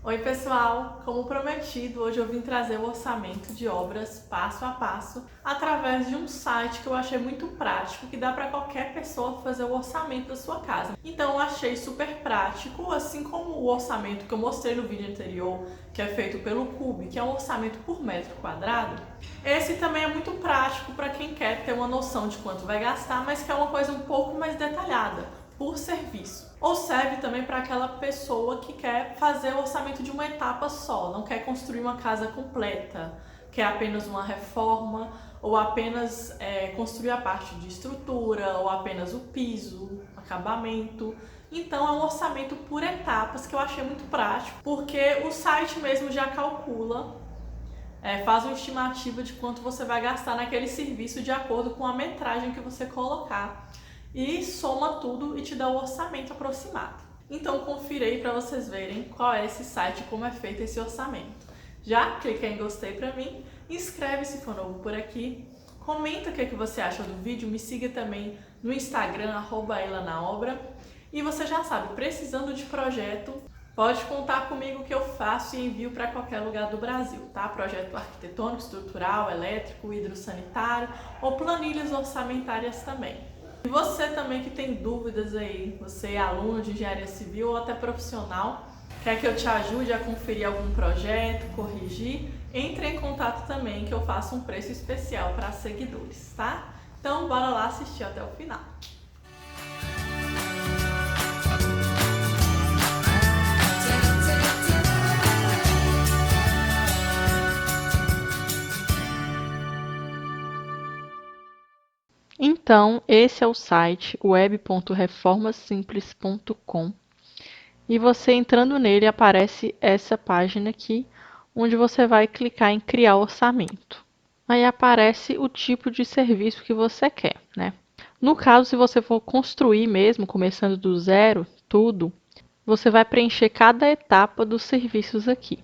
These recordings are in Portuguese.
Oi pessoal, como prometido, hoje eu vim trazer o orçamento de obras passo a passo através de um site que eu achei muito prático, que dá para qualquer pessoa fazer o orçamento da sua casa. Então eu achei super prático, assim como o orçamento que eu mostrei no vídeo anterior, que é feito pelo Cube, que é um orçamento por metro quadrado. Esse também é muito prático para quem quer ter uma noção de quanto vai gastar, mas que é uma coisa um pouco mais detalhada por serviço. Ou serve também para aquela pessoa que quer fazer o orçamento de uma etapa só, não quer construir uma casa completa, quer apenas uma reforma, ou apenas construir a parte de estrutura, ou apenas o piso, acabamento. Então é um orçamento por etapas que eu achei muito prático, porque o site mesmo já calcula, faz uma estimativa de quanto você vai gastar naquele serviço de acordo com a metragem que você colocar e soma tudo e te dá o orçamento aproximado. Então confira aí para vocês verem qual é esse site e como é feito esse orçamento. Já clica em gostei para mim, inscreve se for novo por aqui, comenta o que você acha do vídeo, me siga também no Instagram, @elanaobra. E você já sabe, precisando de projeto, pode contar comigo que eu faço e envio para qualquer lugar do Brasil, tá? Projeto arquitetônico, estrutural, elétrico, hidrossanitário ou planilhas orçamentárias também. E você também que tem dúvidas aí, você é aluno de engenharia civil ou até profissional, quer que eu te ajude a conferir algum projeto, corrigir, entre em contato também que eu faço um preço especial para seguidores, tá? Então bora lá assistir até o final. Então, esse é o site web.reformasimples.com e você entrando nele aparece essa página aqui, onde você vai clicar em criar orçamento. Aí aparece o tipo de serviço que você quer, né? No caso, se você for construir mesmo, começando do zero, tudo, você vai preencher cada etapa dos serviços aqui.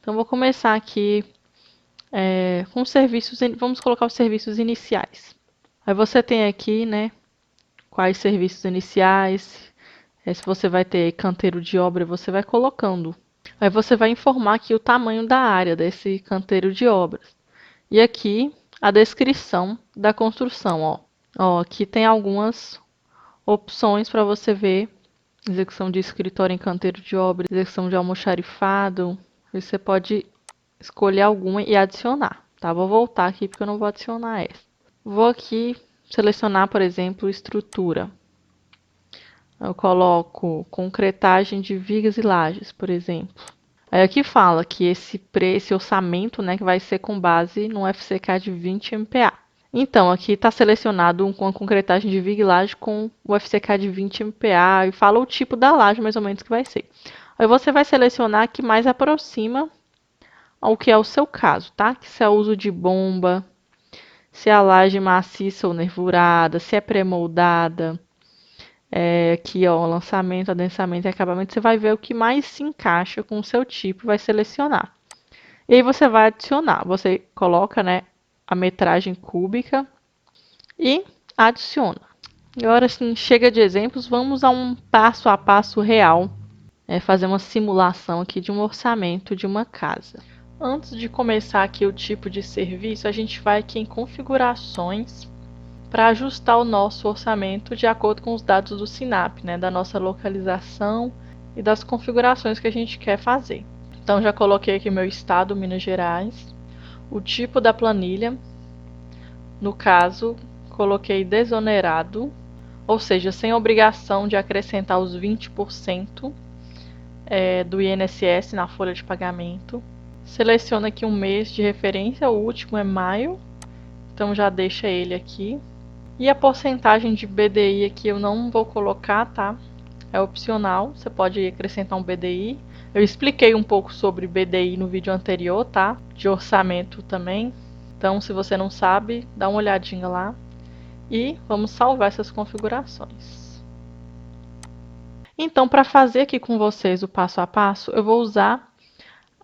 Então, vou começar aqui com os serviços, vamos colocar os serviços iniciais. Aí você tem aqui, né, quais serviços iniciais, se você vai ter canteiro de obra, você vai colocando. Aí você vai informar aqui o tamanho da área desse canteiro de obras. E aqui a descrição da construção, ó. Ó, aqui tem algumas opções para você ver. Execução de escritório em canteiro de obra, execução de almoxarifado. Você pode escolher alguma e adicionar, tá? Vou voltar aqui porque eu não vou adicionar essa. Vou aqui selecionar, por exemplo, estrutura. Eu coloco concretagem de vigas e lajes, por exemplo. Aí aqui fala que esse orçamento, né, que vai ser com base no FCK de 20 MPa. Então, aqui está selecionado uma concretagem de viga e laje com o FCK de 20 MPa e fala o tipo da laje mais ou menos que vai ser. Aí você vai selecionar a que mais aproxima ao que é o seu caso, tá? Que se é uso de bomba, se é a laje maciça ou nervurada, se é pré-moldada. Aqui, ó, lançamento, adensamento e acabamento, você vai ver o que mais se encaixa com o seu tipo e vai selecionar. E aí você vai adicionar, você coloca, né, a metragem cúbica e adiciona. Agora, assim, chega de exemplos, vamos a um passo a passo real, fazer uma simulação aqui de um orçamento de uma casa. Antes de começar aqui o tipo de serviço, a gente vai aqui em configurações para ajustar o nosso orçamento de acordo com os dados do SINAP, né, da nossa localização e das configurações que a gente quer fazer. Então já coloquei aqui meu estado, Minas Gerais, o tipo da planilha, no caso, coloquei desonerado, ou seja, sem obrigação de acrescentar os 20% do INSS na folha de pagamento. Seleciona aqui um mês de referência, o último é maio, então já deixa ele aqui. E a porcentagem de BDI aqui eu não vou colocar, tá? É opcional, você pode acrescentar um BDI. Eu expliquei um pouco sobre BDI no vídeo anterior, tá? De orçamento também. Então, se você não sabe, dá uma olhadinha lá. E vamos salvar essas configurações. Então, para fazer aqui com vocês o passo a passo, eu vou usar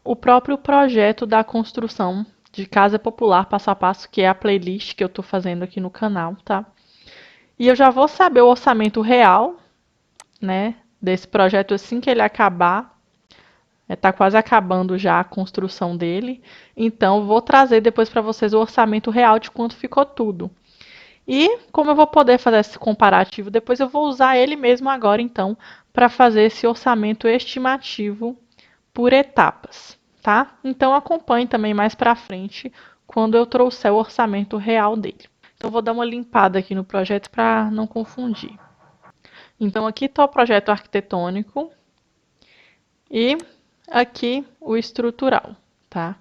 o próprio projeto da construção de Casa Popular passo a passo, que é a playlist que eu estou fazendo aqui no canal, tá? E eu já vou saber o orçamento real, né, desse projeto assim que ele acabar. Tá quase acabando já a construção dele. Então, vou trazer depois para vocês o orçamento real de quanto ficou tudo. E como eu vou poder fazer esse comparativo, depois eu vou usar ele mesmo agora, então, para fazer esse orçamento estimativo por etapas, tá? Então, acompanhe também mais para frente quando eu trouxer o orçamento real dele. Então, vou dar uma limpada aqui no projeto para não confundir. Então, aqui está o projeto arquitetônico e aqui o estrutural, tá?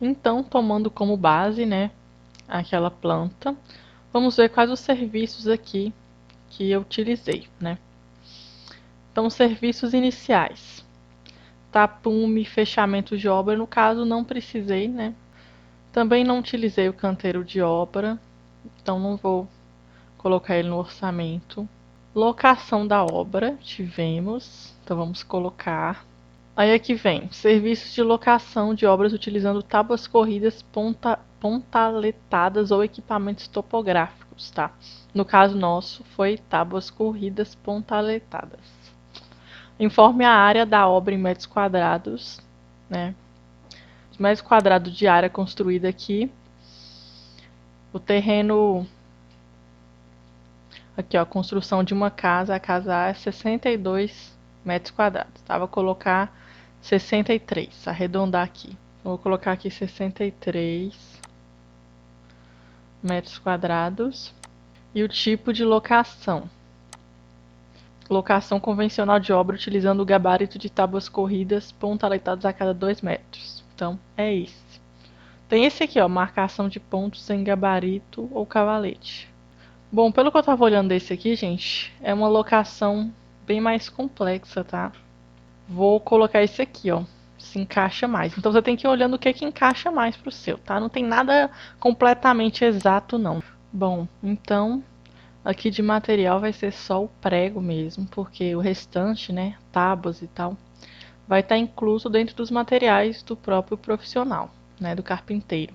Então, tomando como base, né, aquela planta, vamos ver quais os serviços aqui que eu utilizei, né? Então, serviços iniciais. Tapume, fechamento de obra, no caso não precisei, né? Também não utilizei o canteiro de obra, então não vou colocar ele no orçamento. Locação da obra, tivemos, então vamos colocar. Aí aqui vem, serviços de locação de obras utilizando tábuas corridas, pontaletadas ou equipamentos topográficos, tá? No caso nosso, foi tábuas corridas pontaletadas. Informe a área da obra em metros quadrados, né? Os metros quadrados de área construída aqui. O terreno, aqui ó, a construção de uma casa, a casa A é 62 metros quadrados, tá? Vou colocar 63, arredondar aqui. Vou colocar aqui 63 metros quadrados. E o tipo de locação. Locação convencional de obra utilizando o gabarito de tábuas corridas pontaletadas a cada 2 metros. Então, é esse. Tem esse aqui, ó, marcação de pontos sem gabarito ou cavalete. Bom, pelo que eu tava olhando desse aqui, gente, é uma locação bem mais complexa, tá? Vou colocar esse aqui, ó, se encaixa mais. Então você tem que ir olhando o que que encaixa mais pro seu, tá? Não tem nada completamente exato, não. Bom, então aqui de material vai ser só o prego mesmo, porque o restante, né, tábuas e tal, vai estar incluso dentro dos materiais do próprio profissional, né, do carpinteiro.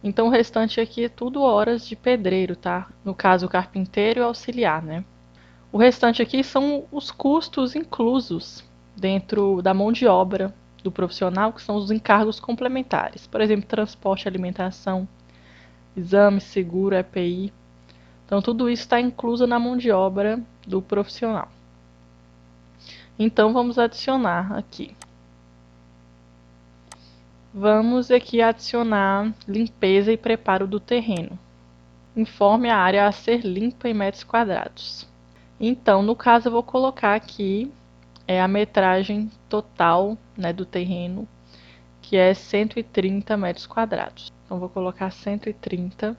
Então o restante aqui é tudo horas de pedreiro, tá? No caso, o carpinteiro e o auxiliar, né? O restante aqui são os custos inclusos dentro da mão de obra do profissional, que são os encargos complementares. Por exemplo, transporte, alimentação, exame, seguro, EPI. Então, tudo isso está incluso na mão de obra do profissional. Então, vamos adicionar aqui. Vamos aqui adicionar limpeza e preparo do terreno. Informe a área a ser limpa em metros quadrados. Então, no caso, eu vou colocar aqui a metragem total, né, do terreno, que é 130 metros quadrados. Então, vou colocar 130.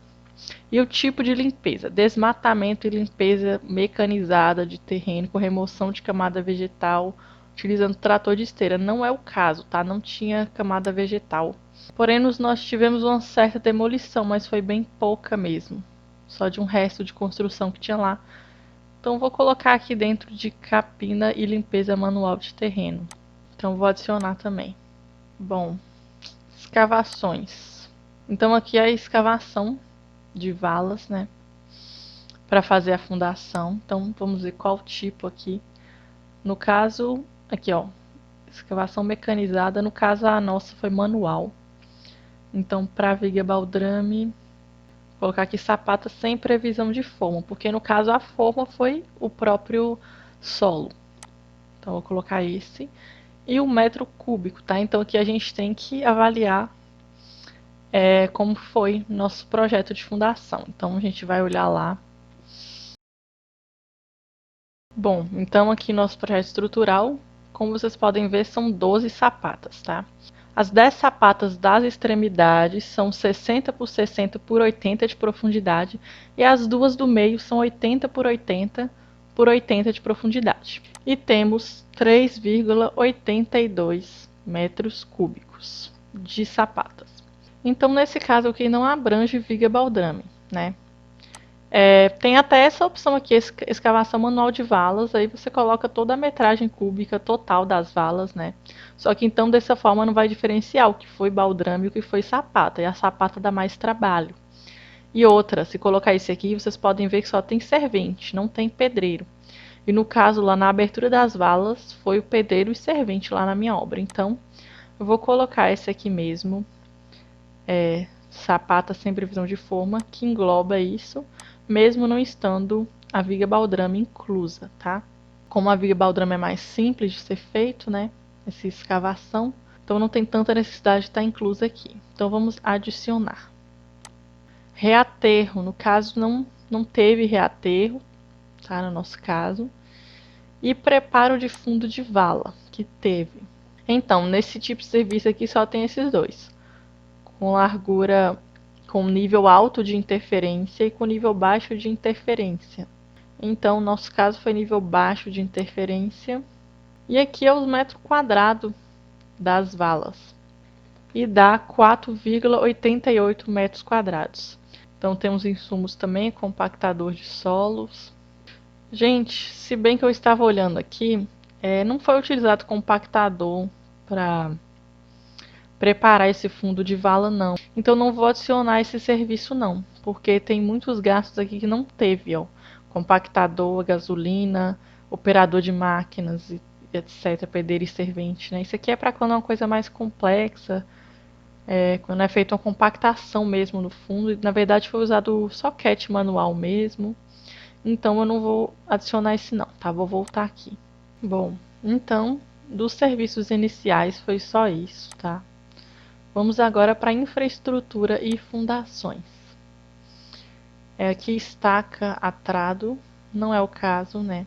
E o tipo de limpeza: desmatamento e limpeza mecanizada de terreno com remoção de camada vegetal, utilizando trator de esteira. Não é o caso, tá? Não tinha camada vegetal. Porém, nós tivemos uma certa demolição, mas foi bem pouca mesmo. Só de um resto de construção que tinha lá. Então, vou colocar aqui dentro de capina e limpeza manual de terreno. Então, vou adicionar também. Bom, escavações. Então, aqui é a escavação de valas, né? Para fazer a fundação. Então, vamos ver qual tipo aqui. No caso, aqui ó, escavação mecanizada. No caso, a nossa foi manual. Então, para viga baldrame, vou colocar aqui sapata sem previsão de forma, porque no caso a forma foi o próprio solo. Então, vou colocar esse. E o metro cúbico, tá? Então, aqui a gente tem que avaliar como foi nosso projeto de fundação. Então, a gente vai olhar lá. Bom, então aqui nosso projeto estrutural, como vocês podem ver, são 12 sapatas, tá? As 10 sapatas das extremidades são 60 por 60 por 80 de profundidade e as duas do meio são 80 por 80 por 80 de profundidade. E temos 3,82 metros cúbicos de sapatas. Então, nesse caso aqui, não abrange viga baldrame, né? Tem até essa opção aqui, escavação manual de valas, aí você coloca toda a metragem cúbica total das valas, né? Só que então dessa forma não vai diferenciar o que foi baldrame e o que foi sapata, e a sapata dá mais trabalho. E outra, se colocar esse aqui, vocês podem ver que só tem servente, não tem pedreiro. E no caso, lá na abertura das valas, foi o pedreiro e servente lá na minha obra. Então, eu vou colocar esse aqui mesmo, sapata sem previsão de forma, que engloba isso, mesmo não estando a viga baldrame inclusa, tá? Como a viga baldrame é mais simples de ser feito, né? Essa escavação, então não tem tanta necessidade de estar inclusa aqui. Então vamos adicionar. Reaterro, no caso não teve reaterro, tá? No nosso caso. E preparo de fundo de vala, que teve. Então, nesse tipo de serviço aqui só tem esses dois. Com largura, com nível alto de interferência e com nível baixo de interferência. Então, nosso caso foi nível baixo de interferência. E aqui é os metros quadrados das valas. E dá 4,88 metros quadrados. Então, temos insumos também, compactador de solos. Gente, se bem que eu estava olhando aqui, não foi utilizado compactador para preparar esse fundo de vala, não. Então, não vou adicionar esse serviço, não, porque tem muitos gastos aqui que não teve, ó. Compactador, gasolina, operador de máquinas, etc., pedreiro e servente, né? Isso aqui é para quando é uma coisa mais complexa, quando é feita uma compactação mesmo no fundo. E, na verdade, foi usado o soquete manual mesmo. Então, eu não vou adicionar esse não, tá? Vou voltar aqui. Bom, então, dos serviços iniciais foi só isso, tá? Vamos agora para infraestrutura e fundações. Aqui estaca atrado, não é o caso, né?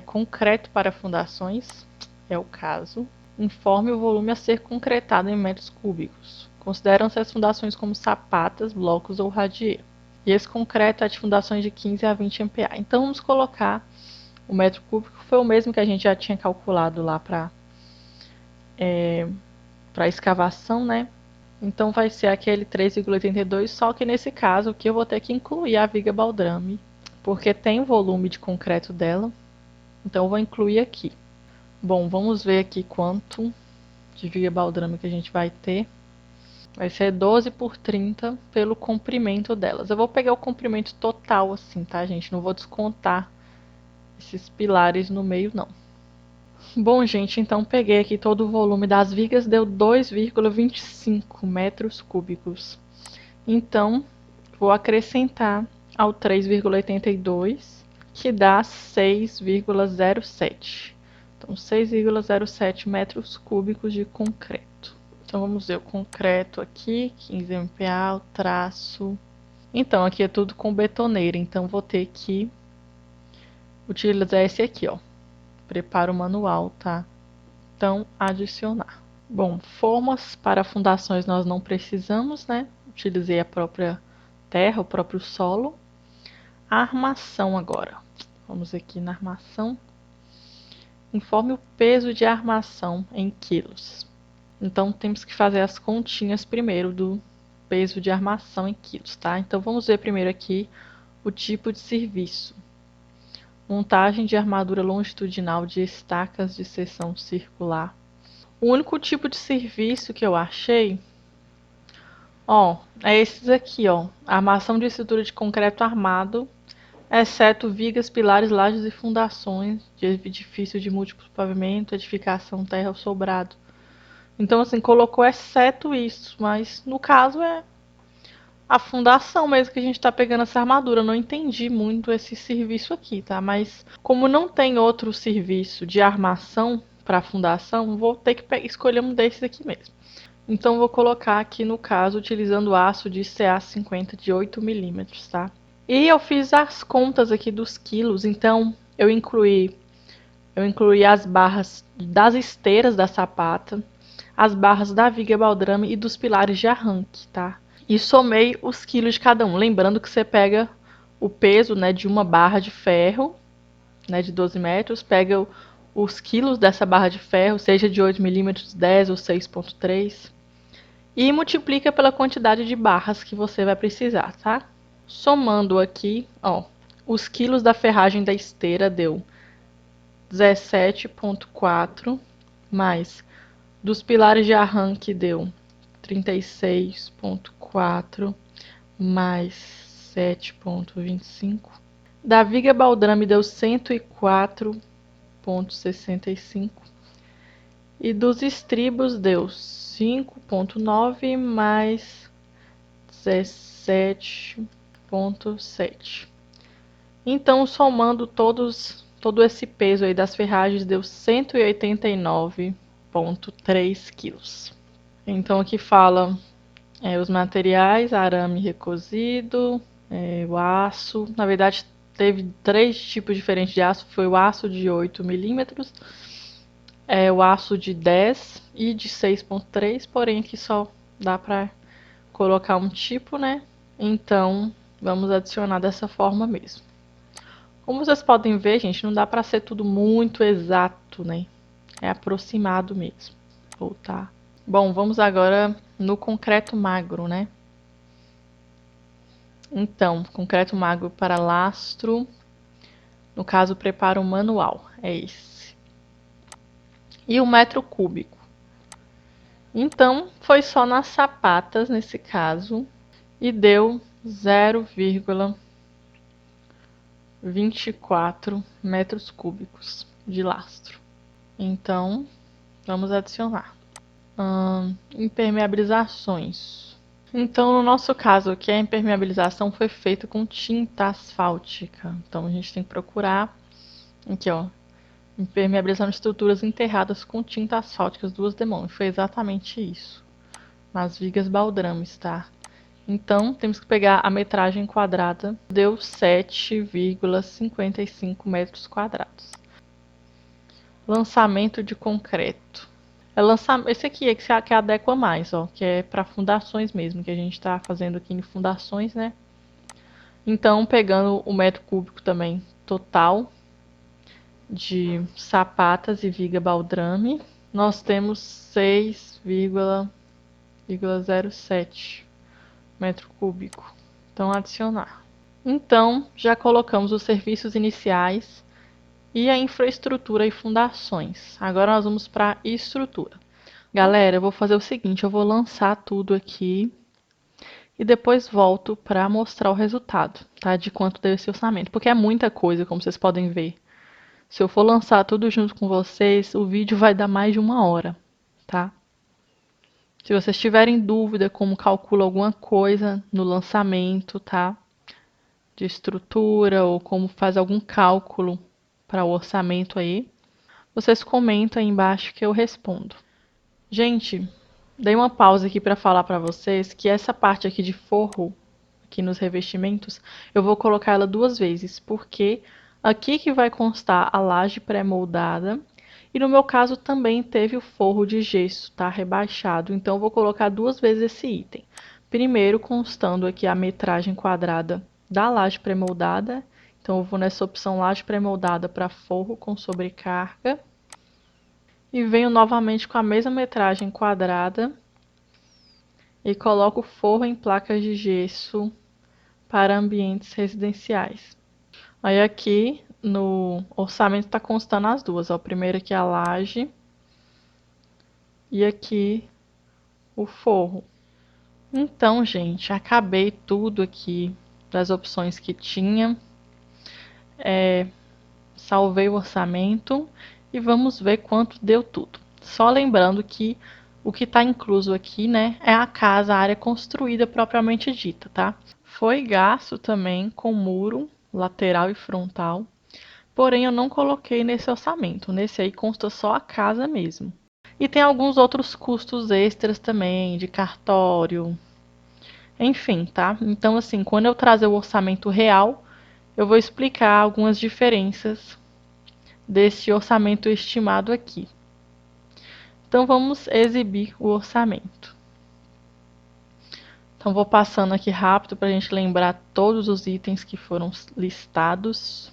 Concreto para fundações, é o caso. Informe o volume a ser concretado em metros cúbicos. Consideram-se as fundações como sapatas, blocos ou radier. E esse concreto é de fundações de 15 a 20 MPa. Então vamos colocar o metro cúbico, foi o mesmo que a gente já tinha calculado lá para escavação, né? Então vai ser aquele 3,82, só que nesse caso aqui eu vou ter que incluir a viga baldrame, porque tem o volume de concreto dela, então eu vou incluir aqui. Bom, vamos ver aqui quanto de viga baldrame que a gente vai ter. Vai ser 12 por 30 pelo comprimento delas. Eu vou pegar o comprimento total assim, tá, gente? Não vou descontar esses pilares no meio, não. Bom, gente, então peguei aqui todo o volume das vigas, deu 2,25 metros cúbicos. Então, vou acrescentar ao 3,82, que dá 6,07. Então, 6,07 metros cúbicos de concreto. Então, vamos ver o concreto aqui, 15 MPa, o traço. Então, aqui é tudo com betoneira, então vou ter que utilizar esse aqui, ó. Preparo manual, tá? Então, adicionar. Bom, formas para fundações nós não precisamos, né? Utilizei a própria terra, o próprio solo. A armação agora. Vamos aqui na armação. Informe o peso de armação em quilos. Então, temos que fazer as continhas primeiro do peso de armação em quilos, tá? Então, vamos ver primeiro aqui o tipo de serviço. Montagem de armadura longitudinal de estacas de seção circular. O único tipo de serviço que eu achei, ó, é esses aqui, ó. Armação de estrutura de concreto armado, exceto vigas, pilares, lajes e fundações de edifício de múltiplo pavimento, edificação, terra ou sobrado. Então, assim, colocou exceto isso, mas no caso é a fundação mesmo que a gente tá pegando essa armadura. Eu não entendi muito esse serviço aqui, tá? Mas como não tem outro serviço de armação para fundação, vou ter que escolher um desses aqui mesmo. Então vou colocar aqui no caso utilizando aço de CA50 de 8 milímetros, tá? E eu fiz as contas aqui dos quilos, então eu incluí as barras das esteiras da sapata, as barras da viga baldrame e dos pilares de arranque, tá? E somei os quilos de cada um. Lembrando que você pega o peso, né, de uma barra de ferro, né, de 12 metros, pega os quilos dessa barra de ferro, seja de 8 milímetros, 10 ou 6,3, e multiplica pela quantidade de barras que você vai precisar, tá? Somando aqui, ó, os quilos da ferragem da esteira deu 17,4, mais dos pilares de arranque deu 36,4, mais 7,25, Da viga baldrame deu 104,65. E dos estribos deu 5,9 mais 17,7. Então, somando todo esse peso aí das ferragens, deu 189,3 quilos. Então, aqui fala os materiais: arame recozido, o aço. Na verdade, teve 3 tipos diferentes de aço. Foi o aço de 8 milímetros, o aço de 10 e de 6,3. Porém, aqui só dá para colocar um tipo, né? Então, vamos adicionar dessa forma mesmo. Como vocês podem ver, gente, não dá para ser tudo muito exato, né? É aproximado mesmo. Voltar. Bom, vamos agora no concreto magro, né? Então, concreto magro para lastro, no caso, preparo manual, é esse. E o metro cúbico. Então, foi só nas sapatas, nesse caso, e deu 0,24 metros cúbicos de lastro. Então, vamos adicionar. Impermeabilizações. Então, no nosso caso aqui, a impermeabilização foi feita com tinta asfáltica. Então, a gente tem que procurar aqui, ó, impermeabilização de estruturas enterradas com tinta asfáltica, as 2 demônios. Foi exatamente isso, nas vigas baldrames, tá? Então, temos que pegar a metragem quadrada, deu 7,55 metros quadrados. Lançamento de concreto. Esse aqui é que adequa mais, ó, que é para fundações mesmo, que a gente está fazendo aqui em fundações, né? Então, pegando o metro cúbico também total de sapatas e viga baldrame, nós temos 6,07 metro cúbico. Então, adicionar. Então, já colocamos os serviços iniciais e a infraestrutura e fundações. Agora nós vamos para a estrutura. Galera, eu vou fazer o seguinte, eu vou lançar tudo aqui e depois volto para mostrar o resultado, tá? De quanto deu esse orçamento, porque é muita coisa, como vocês podem ver. Se eu for lançar tudo junto com vocês, o vídeo vai dar mais de 1 hora, tá? Se vocês tiverem dúvida como calcula alguma coisa no lançamento, tá? De estrutura ou como faz algum cálculo para o orçamento aí, vocês comentam aí embaixo que eu respondo. Gente, dei uma pausa aqui para falar para vocês que essa parte aqui de forro, aqui nos revestimentos, eu vou colocar ela 2 vezes, porque aqui que vai constar a laje pré-moldada e no meu caso também teve o forro de gesso, tá? Rebaixado, então eu vou colocar 2 vezes esse item. Primeiro constando aqui a metragem quadrada da laje pré-moldada, então eu vou nessa opção laje pré-moldada para forro com sobrecarga. E venho novamente com a mesma metragem quadrada e coloco forro em placas de gesso para ambientes residenciais. Aí aqui no orçamento está constando as duas, ó. Primeiro aqui a laje e aqui o forro. Então, gente, acabei tudo aqui das opções que tinha. Salvei o orçamento e vamos ver quanto deu tudo. Só lembrando que o que está incluso aqui, né, é a casa, a área construída propriamente dita, tá? Foi gasto também com muro lateral e frontal, porém eu não coloquei nesse orçamento. Nesse aí consta só a casa mesmo. E tem alguns outros custos extras também, de cartório, enfim, tá? Então, assim, quando eu trazer o orçamento real, eu vou explicar algumas diferenças deste orçamento estimado aqui. Então, vamos exibir o orçamento. Então, vou passando aqui rápido para a gente lembrar todos os itens que foram listados.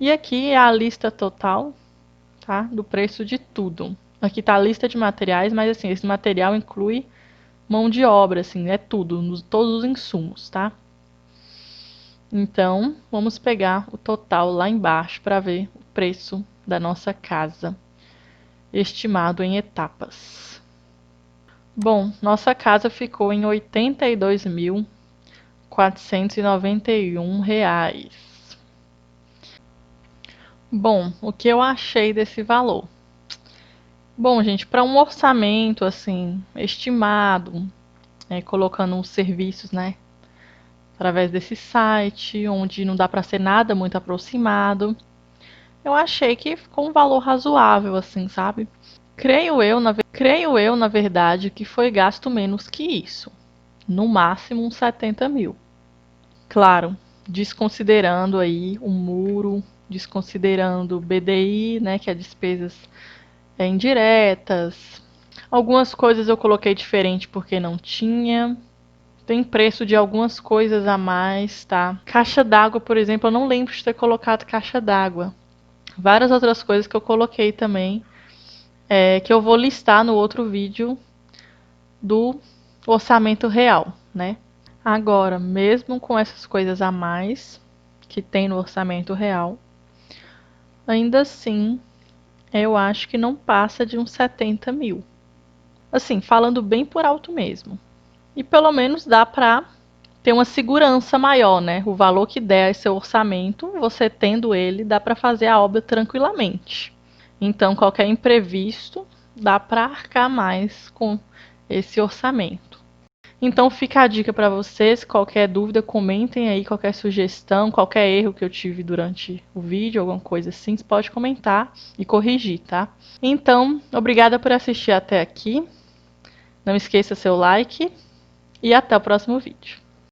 E aqui é a lista total, tá? Do preço de tudo. Aqui está a lista de materiais, mas assim, esse material inclui mão de obra, assim, é tudo, todos os insumos, tá? Então, vamos pegar o total lá embaixo para ver o preço da nossa casa. estimado em etapas. Bom, nossa casa ficou em R$ 82.491. Bom, o que eu achei desse valor? Bom, gente, para um orçamento assim estimado, colocando os serviços, né, através desse site, onde não dá para ser nada muito aproximado, eu achei que ficou um valor razoável, assim, sabe? Creio eu, na verdade, que foi gasto menos que isso. No máximo uns 70 mil. Claro, desconsiderando aí o muro, desconsiderando o BDI, né, que é despesas indiretas. Algumas coisas eu coloquei diferente porque não tinha. Tem preço de algumas coisas a mais, tá? Caixa d'água, por exemplo, eu não lembro de ter colocado caixa d'água. Várias outras coisas que eu coloquei também, que eu vou listar no outro vídeo do orçamento real, né? Agora, mesmo com essas coisas a mais que tem no orçamento real, ainda assim, eu acho que não passa de uns 70 mil. Assim, falando bem por alto mesmo. E pelo menos dá pra ter uma segurança maior, né? O valor que der esse orçamento, você tendo ele, dá para fazer a obra tranquilamente. Então, qualquer imprevisto, dá para arcar mais com esse orçamento. Então, fica a dica para vocês. Qualquer dúvida, comentem aí, qualquer sugestão, qualquer erro que eu tive durante o vídeo, alguma coisa assim, você pode comentar e corrigir, tá? Então, obrigada por assistir até aqui. Não esqueça seu like e até o próximo vídeo.